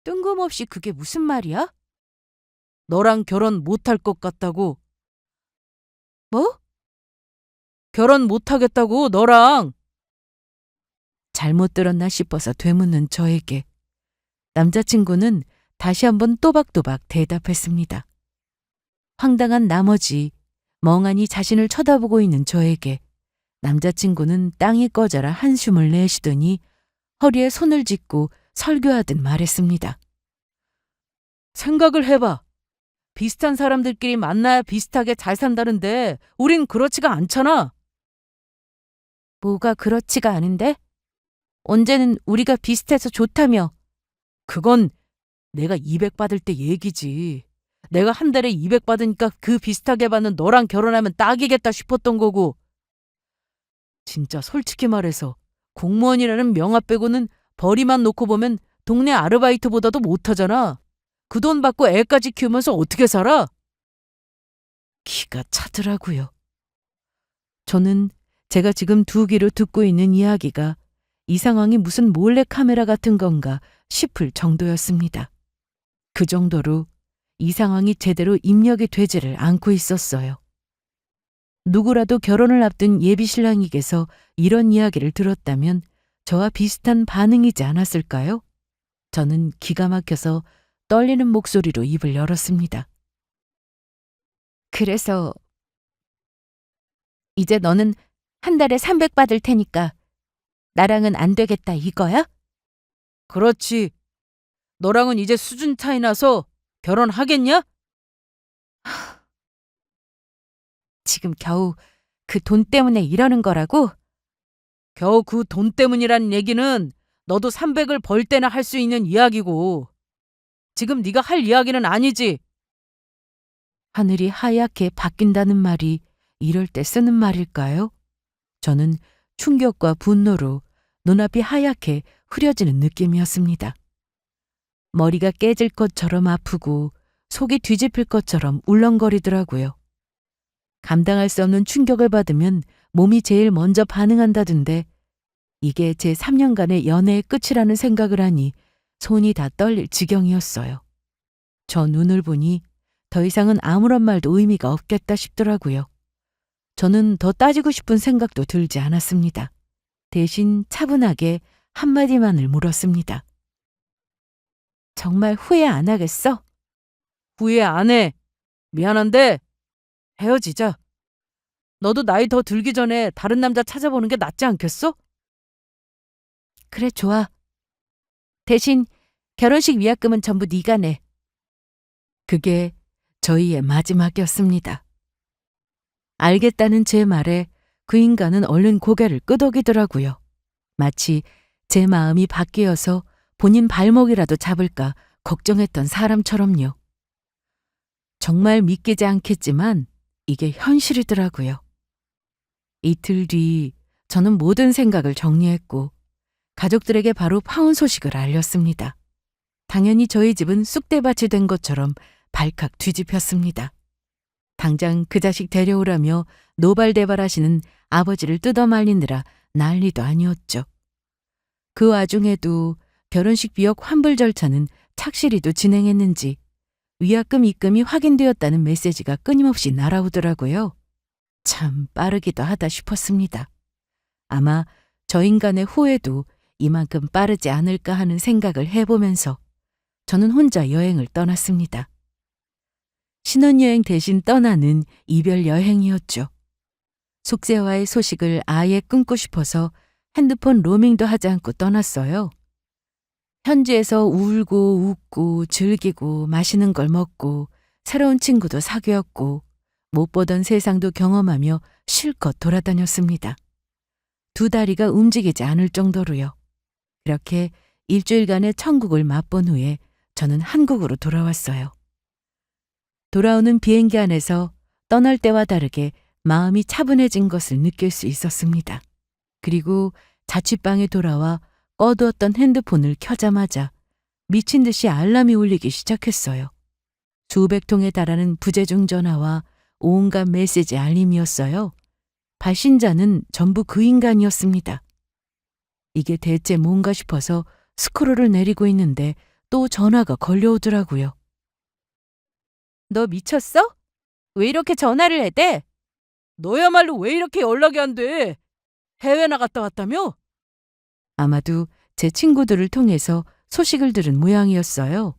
뜬금없이 그게 무슨 말이야? 너랑 결혼 못할 것 같다고. 뭐? 결혼 못하겠다고, 너랑. 잘못 들었나 싶어서 되묻는 저에게 남자친구는 다시 한번 또박또박 대답했습니다. 황당한 나머지 멍하니 자신을 쳐다보고 있는 저에게 남자친구는 땅이 꺼져라 한숨을 내쉬더니 허리에 손을 짚고 설교하듯 말했습니다. 생각을 해봐. 비슷한 사람들끼리 만나야 비슷하게 잘 산다는데 우린 그렇지가 않잖아. 뭐가 그렇지가 않은데? 언제는 우리가 비슷해서 좋다며. 그건 내가 200 받을 때 얘기지. 내가 한 달에 200 받으니까 그 비슷하게 받는 너랑 결혼하면 딱이겠다 싶었던 거고. 진짜 솔직히 말해서 공무원이라는 명함 빼고는 벌이만 놓고 보면 동네 아르바이트보다도 못하잖아. 그 돈 받고 애까지 키우면서 어떻게 살아? 기가 차더라고요. 저는 제가 지금 두 귀로 듣고 있는 이야기가 이 상황이 무슨 몰래카메라 같은 건가 싶을 정도였습니다. 그 정도로 이 상황이 제대로 입력이 되지를 않고 있었어요. 누구라도 결혼을 앞둔 예비 신랑에게서 이런 이야기를 들었다면 저와 비슷한 반응이지 않았을까요? 저는 기가 막혀서 떨리는 목소리로 입을 열었습니다. 그래서 이제 너는 한 달에 300 받을 테니까 나랑은 안 되겠다 이거야? 그렇지. 너랑은 이제 수준 차이 나서 결혼하겠냐? 지금 겨우 그 돈 때문에 이러는 거라고? 겨우 그 돈 때문이란 얘기는 너도 300을 벌 때나 할 수 있는 이야기고 지금 네가 할 이야기는 아니지. 하늘이 하얗게 바뀐다는 말이 이럴 때 쓰는 말일까요? 저는 충격과 분노로 눈앞이 하얗게 흐려지는 느낌이었습니다. 머리가 깨질 것처럼 아프고 속이 뒤집힐 것처럼 울렁거리더라고요. 감당할 수 없는 충격을 받으면 몸이 제일 먼저 반응한다던데 이게 제 3년간의 연애의 끝이라는 생각을 하니 손이 다 떨릴 지경이었어요. 저 눈을 보니 더 이상은 아무런 말도 의미가 없겠다 싶더라고요. 저는 더 따지고 싶은 생각도 들지 않았습니다. 대신 차분하게 한마디만을 물었습니다. 정말 후회 안 하겠어? 후회 안 해. 미안한데 헤어지자. 너도 나이 더 들기 전에 다른 남자 찾아보는 게 낫지 않겠어? 그래, 좋아. 대신 결혼식 위약금은 전부 네가 내. 그게 저희의 마지막이었습니다. 알겠다는 제 말에 그 인간은 얼른 고개를 끄덕이더라고요. 마치 제 마음이 바뀌어서 본인 발목이라도 잡을까 걱정했던 사람처럼요. 정말 믿기지 않겠지만 이게 현실이더라고요. 이틀 뒤 저는 모든 생각을 정리했고 가족들에게 바로 파혼 소식을 알렸습니다. 당연히 저희 집은 쑥대밭이 된 것처럼 발칵 뒤집혔습니다. 당장 그 자식 데려오라며 노발대발하시는 아버지를 뜯어말리느라 난리도 아니었죠. 그 와중에도 결혼식 비역 환불 절차는 착실히도 진행했는지 위약금 입금이 확인되었다는 메시지가 끊임없이 날아오더라고요. 참 빠르기도 하다 싶었습니다. 아마 저 인간의 후회도 이만큼 빠르지 않을까 하는 생각을 해보면서 저는 혼자 여행을 떠났습니다. 신혼여행 대신 떠나는 이별 여행이었죠. 속세와의 소식을 아예 끊고 싶어서 핸드폰 로밍도 하지 않고 떠났어요. 현지에서 울고 웃고 즐기고 맛있는 걸 먹고 새로운 친구도 사귀었고 못 보던 세상도 경험하며 실컷 돌아다녔습니다. 두 다리가 움직이지 않을 정도로요. 그렇게 일주일간의 천국을 맛본 후에 저는 한국으로 돌아왔어요. 돌아오는 비행기 안에서 떠날 때와 다르게 마음이 차분해진 것을 느낄 수 있었습니다. 그리고 자취방에 돌아와 꺼두었던 핸드폰을 켜자마자 미친 듯이 알람이 울리기 시작했어요. 수백 통에 달하는 부재중 전화와 온갖 메시지 알림이었어요. 발신자는 전부 그 인간이었습니다. 이게 대체 뭔가 싶어서 스크롤을 내리고 있는데 또 전화가 걸려오더라고요. 너 미쳤어? 왜 이렇게 전화를 해대? 너야말로 왜 이렇게 연락이 안 돼? 해외 나갔다 왔다며? 아마도 제 친구들을 통해서 소식을 들은 모양이었어요.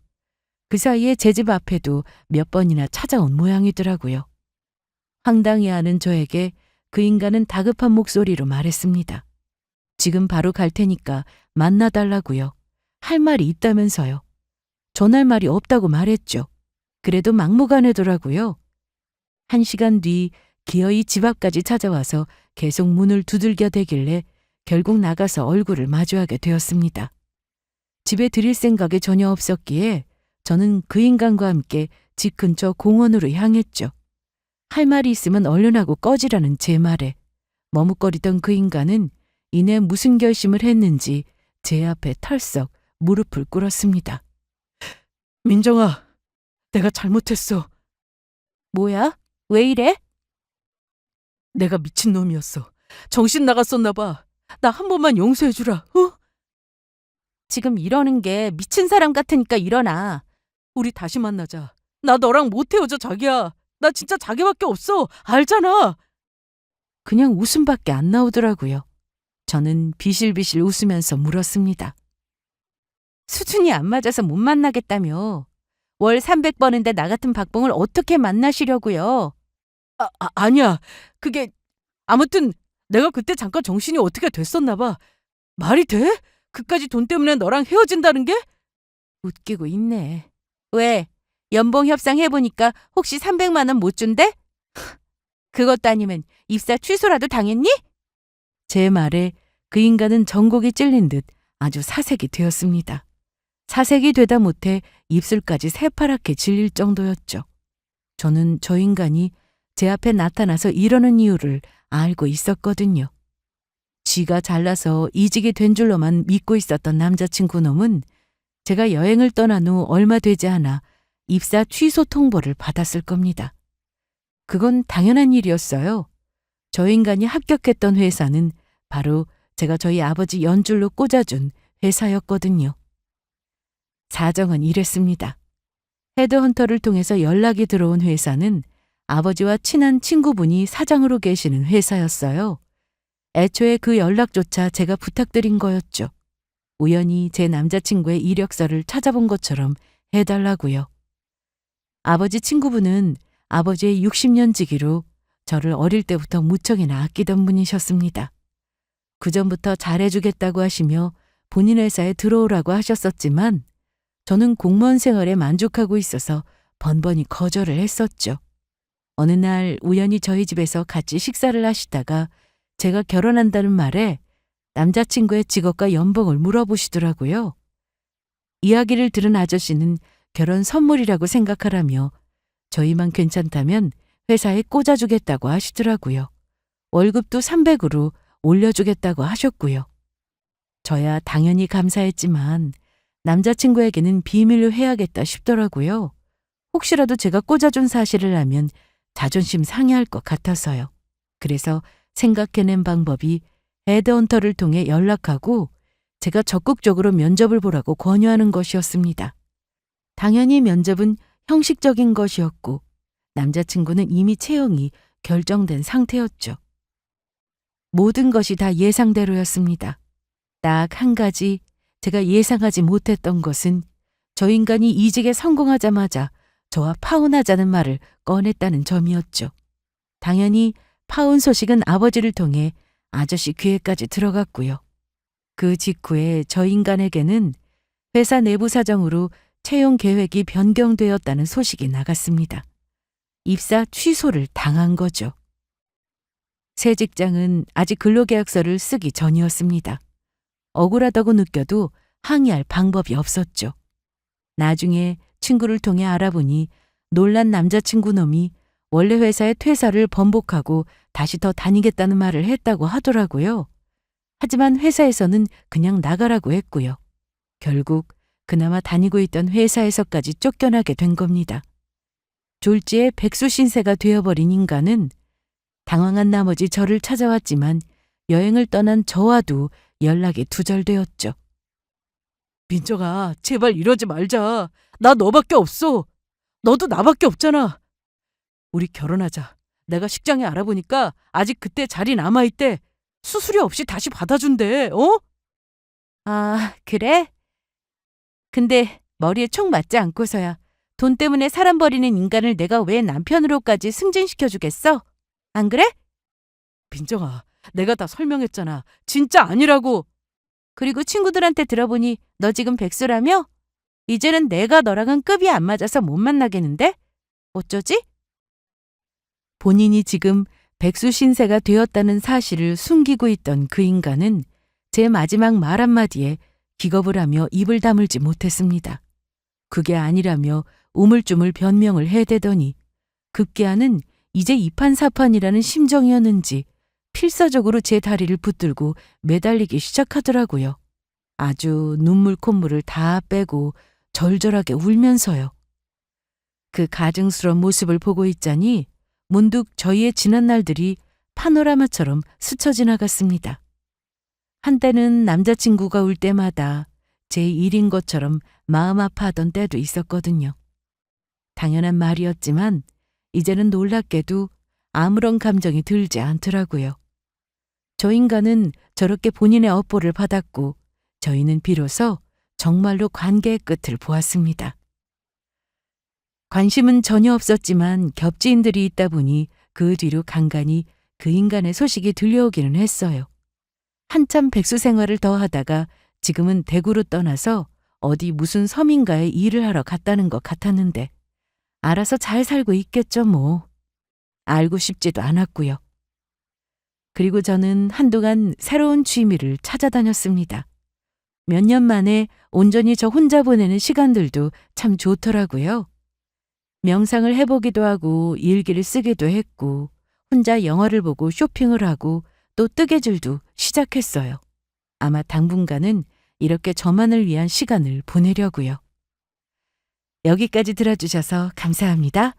그 사이에 제 집 앞에도 몇 번이나 찾아온 모양이더라고요. 황당해하는 저에게 그 인간은 다급한 목소리로 말했습니다. 지금 바로 갈 테니까 만나달라고요. 할 말이 있다면서요. 전할 말이 없다고 말했죠. 그래도 막무가내더라고요. 1시간 뒤 기어이 집 앞까지 찾아와서 계속 문을 두들겨 대길래 결국 나가서 얼굴을 마주하게 되었습니다. 집에 들일 생각이 전혀 없었기에 저는 그 인간과 함께 집 근처 공원으로 향했죠. 할 말이 있으면 얼른 하고 꺼지라는 제 말에 머뭇거리던 그 인간은 이내 무슨 결심을 했는지 제 앞에 털썩 무릎을 꿇었습니다. 민정아, 내가 잘못했어. 뭐야? 왜 이래? 내가 미친놈이었어. 정신 나갔었나 봐. 나 한 번만 용서해주라. 어? 지금 이러는 게 미친 사람 같으니까 일어나. 우리 다시 만나자. 나 너랑 못 헤어져, 자기야. 나 진짜 자기밖에 없어. 알잖아. 그냥 웃음밖에 안 나오더라고요. 저는 비실비실 웃으면서 물었습니다. 수준이 안 맞아서 못 만나겠다며. 월 300버는데 나 같은 박봉을 어떻게 만나시려고요? 아니야. 그게 아무튼 내가 그때 잠깐 정신이 어떻게 됐었나 봐. 말이 돼? 그까지 돈 때문에 너랑 헤어진다는 게? 웃기고 있네. 왜? 연봉 협상해보니까 혹시 300만 원 못 준대? 그것도 아니면 입사 취소라도 당했니? 제 말에 그 인간은 전곡이 찔린 듯 아주 사색이 되었습니다. 사색이 되다 못해 입술까지 새파랗게 질릴 정도였죠. 저는 저 인간이 제 앞에 나타나서 이러는 이유를 알고 있었거든요. 지가 잘나서 이직이 된 줄로만 믿고 있었던 남자친구 놈은 제가 여행을 떠난 후 얼마 되지 않아 입사 취소 통보를 받았을 겁니다. 그건 당연한 일이었어요. 저 인간이 합격했던 회사는 바로 제가 저희 아버지 연줄로 꽂아준 회사였거든요. 사정은 이랬습니다. 헤드헌터를 통해서 연락이 들어온 회사는 아버지와 친한 친구분이 사장으로 계시는 회사였어요. 애초에 그 연락조차 제가 부탁드린 거였죠. 우연히 제 남자친구의 이력서를 찾아본 것처럼 해달라고요. 아버지 친구분은 아버지의 60년 지기로 저를 어릴 때부터 무척이나 아끼던 분이셨습니다. 그전부터 잘해주겠다고 하시며 본인 회사에 들어오라고 하셨었지만 저는 공무원 생활에 만족하고 있어서 번번이 거절을 했었죠. 어느 날 우연히 저희 집에서 같이 식사를 하시다가 제가 결혼한다는 말에 남자친구의 직업과 연봉을 물어보시더라고요. 이야기를 들은 아저씨는 결혼 선물이라고 생각하라며 저희만 괜찮다면 회사에 꽂아주겠다고 하시더라고요. 월급도 300으로 올려주겠다고 하셨고요. 저야 당연히 감사했지만 남자친구에게는 비밀로 해야겠다 싶더라고요. 혹시라도 제가 꽂아준 사실을 알면 자존심 상해할 것 같아서요. 그래서 생각해낸 방법이 헤드헌터를 통해 연락하고 제가 적극적으로 면접을 보라고 권유하는 것이었습니다. 당연히 면접은 형식적인 것이었고 남자친구는 이미 채용이 결정된 상태였죠. 모든 것이 다 예상대로였습니다. 딱 한 가지 제가 예상하지 못했던 것은 저 인간이 이직에 성공하자마자 저와 파혼하자는 말을 꺼냈다는 점이었죠. 당연히 파혼 소식은 아버지를 통해 아저씨 귀에까지 들어갔고요. 그 직후에 저 인간에게는 회사 내부 사정으로 채용 계획이 변경되었다는 소식이 나갔습니다. 입사 취소를 당한 거죠. 새 직장은 아직 근로계약서를 쓰기 전이었습니다. 억울하다고 느껴도 항의할 방법이 없었죠. 나중에 친구를 통해 알아보니 놀란 남자친구 놈이 원래 회사의 퇴사를 번복하고 다시 더 다니겠다는 말을 했다고 하더라고요. 하지만 회사에서는 그냥 나가라고 했고요. 결국 그나마 다니고 있던 회사에서까지 쫓겨나게 된 겁니다. 졸지에 백수 신세가 되어버린 인간은 당황한 나머지 저를 찾아왔지만 여행을 떠난 저와도 연락이 두절되었죠. 민정아, 제발 이러지 말자. 나 너밖에 없어. 너도 나밖에 없잖아. 우리 결혼하자. 내가 식장에 알아보니까 아직 그때 자리 남아있대. 수수료 없이 다시 받아준대. 어? 아, 그래? 근데 머리에 총 맞지 않고서야 돈 때문에 사람 버리는 인간을 내가 왜 남편으로까지 승진시켜주겠어? 안 그래? 민정아, 내가 다 설명했잖아. 진짜 아니라고. 그리고 친구들한테 들어보니 너 지금 백수라며? 이제는 내가 너랑은 급이 안 맞아서 못 만나겠는데? 어쩌지? 본인이 지금 백수 신세가 되었다는 사실을 숨기고 있던 그 인간은 제 마지막 말 한마디에 기겁을 하며 입을 다물지 못했습니다. 그게 아니라며 우물쭈물 변명을 해대더니 급기야는 이제 이판사판이라는 심정이었는지 필사적으로 제 다리를 붙들고 매달리기 시작하더라고요. 아주 눈물 콧물을 다 빼고 절절하게 울면서요. 그 가증스러운 모습을 보고 있자니 문득 저희의 지난 날들이 파노라마처럼 스쳐 지나갔습니다. 한때는 남자친구가 울 때마다 제 일인 것처럼 마음 아파하던 때도 있었거든요. 당연한 말이었지만 이제는 놀랍게도 아무런 감정이 들지 않더라고요. 저 인간은 저렇게 본인의 업보를 받았고 저희는 비로소 정말로 관계의 끝을 보았습니다. 관심은 전혀 없었지만 겹지인들이 있다 보니 그 뒤로 간간히 그 인간의 소식이 들려오기는 했어요. 한참 백수 생활을 더 하다가 지금은 대구로 떠나서 어디 무슨 섬인가에 일을 하러 갔다는 것 같았는데 알아서 잘 살고 있겠죠 뭐. 알고 싶지도 않았고요. 그리고 저는 한동안 새로운 취미를 찾아다녔습니다. 몇 년 만에 온전히 저 혼자 보내는 시간들도 참 좋더라고요. 명상을 해보기도 하고 일기를 쓰기도 했고 혼자 영화를 보고 쇼핑을 하고 또 뜨개질도 시작했어요. 아마 당분간은 이렇게 저만을 위한 시간을 보내려고요. 여기까지 들어주셔서 감사합니다.